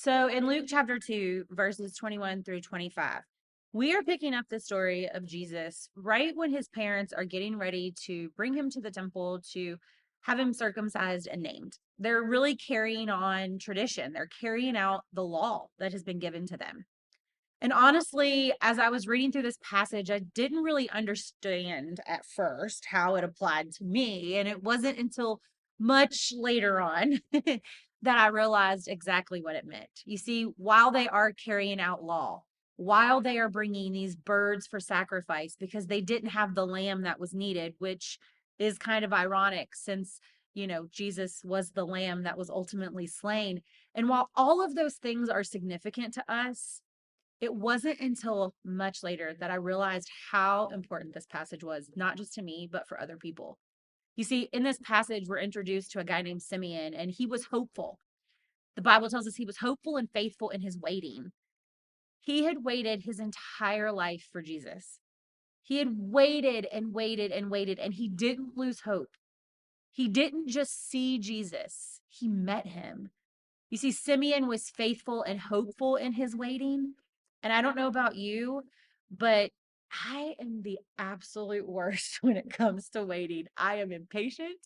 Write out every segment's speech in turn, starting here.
So in Luke chapter 2, verses 21 through 25, we are picking up the story of Jesus right when his parents are getting ready to bring him to the temple to have him circumcised and named. They're really carrying on tradition, they're carrying out the law that has been given to them. And honestly, as I was reading through this passage, I didn't really understand at first how it applied to me. And it wasn't until much later on that I realized exactly what it meant. You see, while they are carrying out law, while they are bringing these birds for sacrifice because they didn't have the lamb that was needed, which is kind of ironic since, Jesus was the lamb that was ultimately slain. And while all of those things are significant to us, it wasn't until much later that I realized how important this passage was, not just to me, but for other people. You see, in this passage, we're introduced to a guy named Simeon, and he was hopeful. The Bible tells us he was hopeful and faithful in his waiting. He had waited his entire life for Jesus. He had waited and waited and waited, and he didn't lose hope. He didn't just see Jesus, he met him. You see, Simeon was faithful and hopeful in his waiting. And I don't know about you, but I am the absolute worst when it comes to waiting. I am impatient.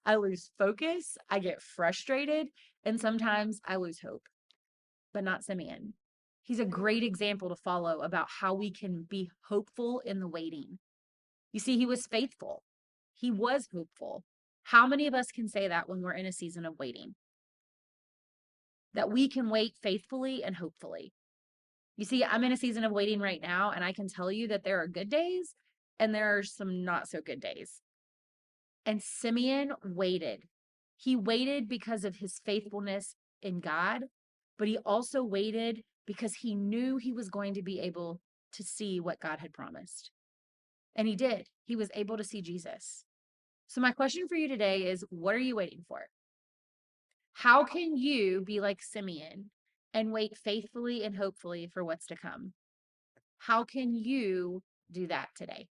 I lose focus. I get frustrated. And sometimes I lose hope, but not Simeon. He's a great example to follow about how we can be hopeful in the waiting. You see, he was faithful, he was hopeful. How many of us can say that when we're in a season of waiting? That we can wait faithfully and hopefully. You see, I'm in a season of waiting right now, and I can tell you that there are good days and there are some not so good days. And Simeon waited. He waited because of his faithfulness in God, but he also waited because he knew he was going to be able to see what God had promised. And he did. He was able to see Jesus. So, my question for you today is, what are you waiting for? How can you be like Simeon and wait faithfully and hopefully for what's to come? How can you do that today?